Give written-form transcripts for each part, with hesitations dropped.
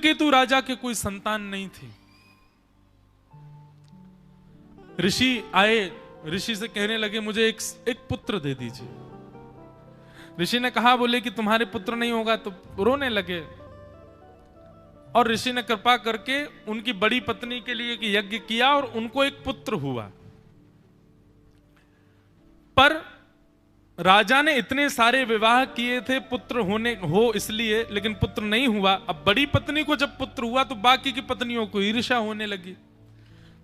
केतु राजा के कोई संतान नहीं थी। ऋषि आए, ऋषि से कहने लगे मुझे एक पुत्र दे दीजिए। ऋषि ने कहा, बोले कि तुम्हारे पुत्र नहीं होगा, तो रोने लगे। और ऋषि ने कृपा करके उनकी बड़ी पत्नी के लिए एक यज्ञ किया और उनको एक पुत्र हुआ। पर राजा ने इतने सारे विवाह किए थे पुत्र हो इसलिए, लेकिन पुत्र नहीं हुआ। अब बड़ी पत्नी को जब पुत्र हुआ तो बाकी की पत्नियों को ईर्ष्या होने लगी,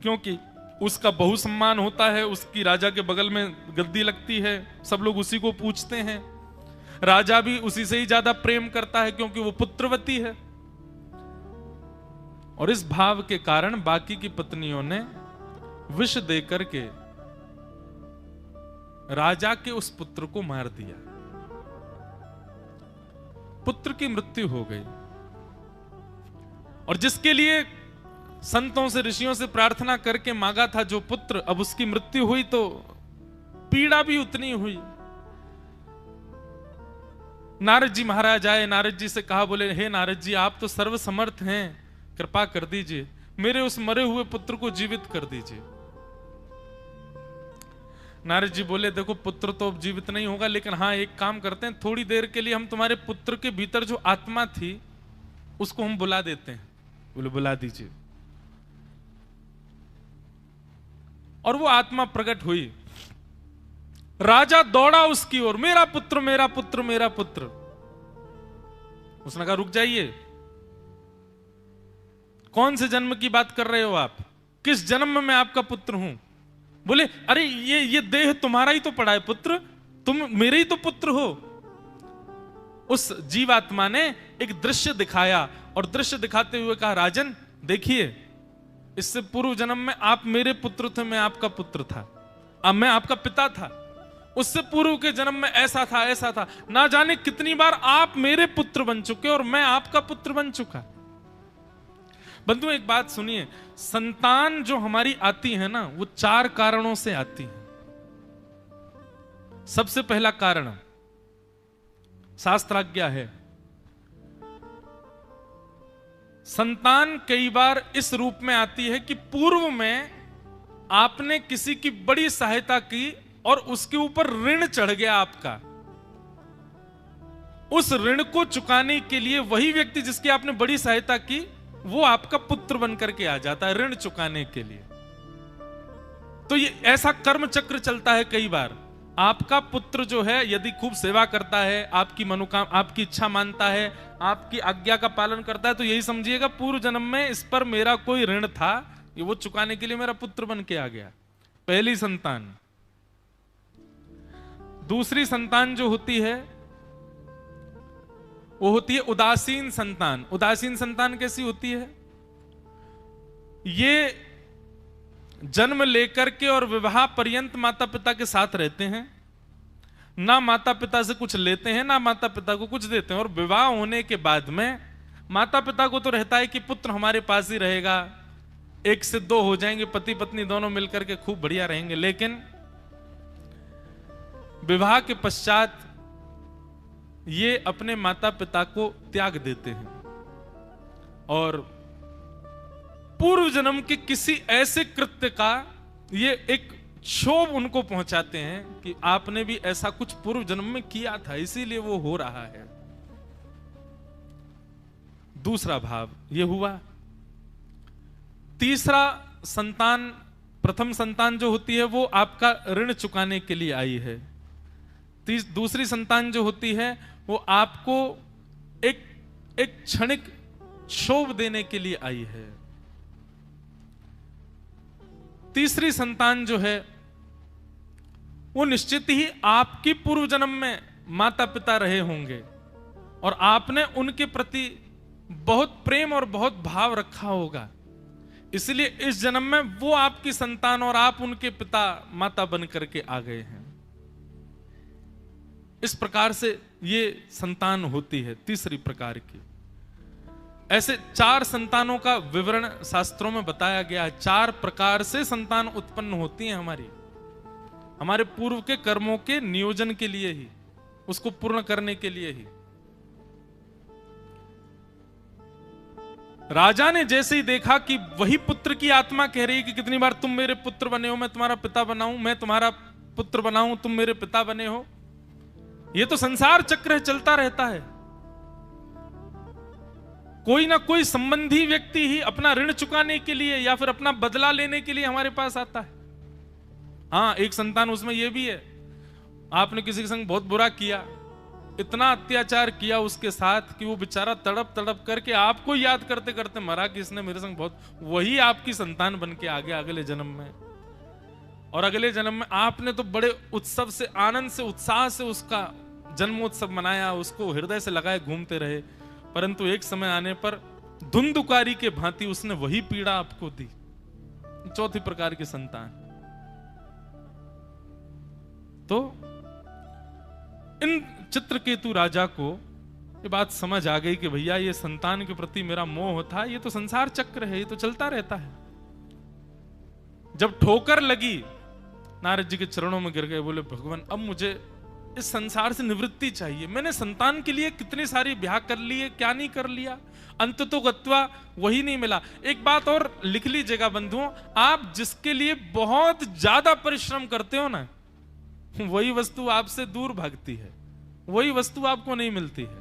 क्योंकि उसका बहुसम्मान होता है, उसकी राजा के बगल में गद्दी लगती है, सब लोग उसी को पूछते हैं। राजा भी उसी से ही ज्यादा प्रेम करता है क्योंकि वो पुत्रवती है। और इस भाव के कारण बाकी की पत्नियों ने विष देकर के राजा के उस पुत्र को मार दिया। पुत्र की मृत्यु हो गई। और जिसके लिए संतों से, ऋषियों से प्रार्थना करके मांगा था जो पुत्र, अब उसकी मृत्यु हुई तो पीड़ा भी उतनी हुई। नारद जी महाराज आए, नारद जी से कहा, बोले हे नारद जी, आप तो सर्वसमर्थ हैं, कृपा कर दीजिए, मेरे उस मरे हुए पुत्र को जीवित कर दीजिए। नारद जी बोले, देखो पुत्र तो अब जीवित नहीं होगा, लेकिन हाँ एक काम करते हैं, थोड़ी देर के लिए हम तुम्हारे पुत्र के भीतर जो आत्मा थी उसको हम बुला देते हैं। बोले बुला दीजिए। और वो आत्मा प्रकट हुई। राजा दौड़ा उसकी ओर, मेरा पुत्र मेरा पुत्र मेरा पुत्र। उसने कहा, रुक जाइए, कौन से जन्म की बात कर रहे हो आप? किस जन्म में मैं आपका पुत्र हूं? बोले, अरे ये देह तुम्हारा ही तो पड़ा है पुत्र, तुम मेरे ही तो पुत्र हो। उस जीवात्मा ने एक दृश्य दिखाया और दृश्य दिखाते हुए कहा, राजन देखिए, इससे पूर्व जन्म में आप मेरे पुत्र थे, मैं आपका पुत्र था, अब मैं आपका पिता था। उससे पूर्व के जन्म में ऐसा था ऐसा था, ना जाने कितनी बार आप मेरे पुत्र बन चुके और मैं आपका पुत्र बन चुका। बंधु एक बात सुनिए, संतान जो हमारी आती है ना, वो 4 कारणों से आती है। सबसे पहला कारण शास्त्राज्ञा है। संतान कई बार इस रूप में आती है कि पूर्व में आपने किसी की बड़ी सहायता की और उसके ऊपर ऋण चढ़ गया आपका। उस ऋण को चुकाने के लिए वही व्यक्ति जिसकी आपने बड़ी सहायता की, वो आपका पुत्र बनकर के आ जाता है ऋण चुकाने के लिए। तो ये ऐसा कर्म चक्र चलता है। कई बार आपका पुत्र जो है यदि खूब सेवा करता है, आपकी मनोकामना, आपकी इच्छा मानता है, आपकी आज्ञा का पालन करता है, तो यही समझिएगा पूर्व जन्म में इस पर मेरा कोई ऋण था, ये वो चुकाने के लिए मेरा पुत्र बन के आ गया। पहली संतान। दूसरी संतान जो होती है वो होती है उदासीन संतान। उदासीन संतान कैसी होती है? ये जन्म लेकर के और विवाह पर्यंत माता पिता के साथ रहते हैं, ना माता पिता से कुछ लेते हैं ना माता पिता को कुछ देते हैं। और विवाह होने के बाद में माता पिता को तो रहता है कि पुत्र हमारे पास ही रहेगा, 1 से 2 हो जाएंगे, पति पत्नी दोनों मिलकर के खूब बढ़िया रहेंगे। लेकिन विवाह के पश्चात ये अपने माता पिता को त्याग देते हैं और पूर्व जन्म के किसी ऐसे कृत्य का ये एक क्षोभ उनको पहुंचाते हैं कि आपने भी ऐसा कुछ पूर्व जन्म में किया था, इसीलिए वो हो रहा है। दूसरा भाव ये हुआ। तीसरा संतान, प्रथम संतान जो होती है वो आपका ऋण चुकाने के लिए आई है। दूसरी संतान जो होती है वो आपको एक क्षणिक क्षोभ देने के लिए आई है। तीसरी संतान जो है वो निश्चित ही आपकी पूर्व जन्म में माता पिता रहे होंगे और आपने उनके प्रति बहुत प्रेम और बहुत भाव रखा होगा, इसलिए इस जन्म में वो आपकी संतान और आप उनके पिता माता बन करके आ गए हैं। इस प्रकार से ये संतान होती है तीसरी प्रकार की। ऐसे 4 संतानों का विवरण शास्त्रों में बताया गया है। 4 प्रकार से संतान उत्पन्न होती हैं हमारे पूर्व के कर्मों के नियोजन के लिए ही, उसको पूर्ण करने के लिए ही। राजा ने जैसे ही देखा कि वही पुत्र की आत्मा कह रही है कि कितनी बार तुम मेरे पुत्र बने हो, मैं तुम्हारा पिता बनाऊं, मैं तुम्हारा पुत्र बनाऊं, तुम मेरे पिता बने हो। ये तो संसार चक्र है, चलता रहता है। कोई ना कोई संबंधी व्यक्ति ही अपना ऋण चुकाने के लिए या फिर अपना बदला लेने के लिए हमारे पास आता है। हाँ, एक संतान उसमें यह भी है, आपने किसी के संग बहुत बुरा किया, इतना अत्याचार किया उसके साथ कि वो बेचारा तड़प तड़प करके आपको याद करते करते मरा कि इसने मेरे संग बहुत, वही आपकी संतान बन के आ गया अगले जन्म में। और अगले जन्म में आपने तो बड़े उत्सव से, आनंद से, उत्साह से उसका जन्मोत्सव मनाया, उसको हृदय से लगाए घूमते रहे, परंतु एक समय आने पर धुंधुकारी के भांति उसने वही पीड़ा आपको दी। चौथी प्रकार की संतान। तो इन चित्रकेतु राजा को ये बात समझ आ गई कि भैया ये संतान के प्रति मेरा मोह था, ये तो संसार चक्र है, ये तो चलता रहता है। जब ठोकर लगी, नारद जी के चरणों में गिर गए, बोले भगवान अब मुझे इस संसार से निवृत्ति चाहिए। मैंने संतान के लिए कितनी सारी ब्याह कर लिए, क्या नहीं कर लिया, अंत तो गत्वा वही नहीं मिला। एक बात और लिख लीजिएगा बंधुओं, आप जिसके लिए बहुत ज्यादा परिश्रम करते हो ना, वही वस्तु आपसे दूर भागती है, वही वस्तु आपको नहीं मिलती है,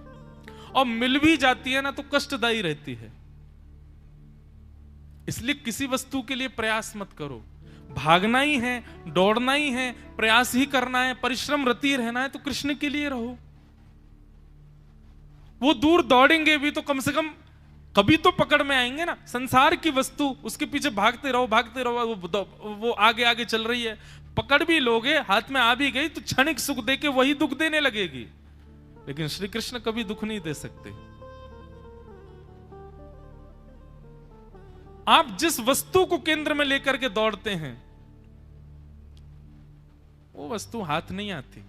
और मिल भी जाती है ना तो कष्टदायी रहती है। इसलिए किसी वस्तु के लिए प्रयास मत करो। भागना ही है, दौड़ना ही है, प्रयास ही करना है, परिश्रम रति रहना है तो कृष्ण के लिए रहो। वो दूर दौड़ेंगे भी तो कम से कम कभी तो पकड़ में आएंगे ना। संसार की वस्तु, उसके पीछे भागते रहो भागते रहो, वो आगे आगे चल रही है, पकड़ भी लोगे, हाथ में आ भी गई तो क्षणिक सुख देके वही दुख देने लगेगी। लेकिन श्री कृष्ण कभी दुख नहीं दे सकते। आप जिस वस्तु को केंद्र में लेकर के दौड़ते हैं वो वस्तु हाथ नहीं आती।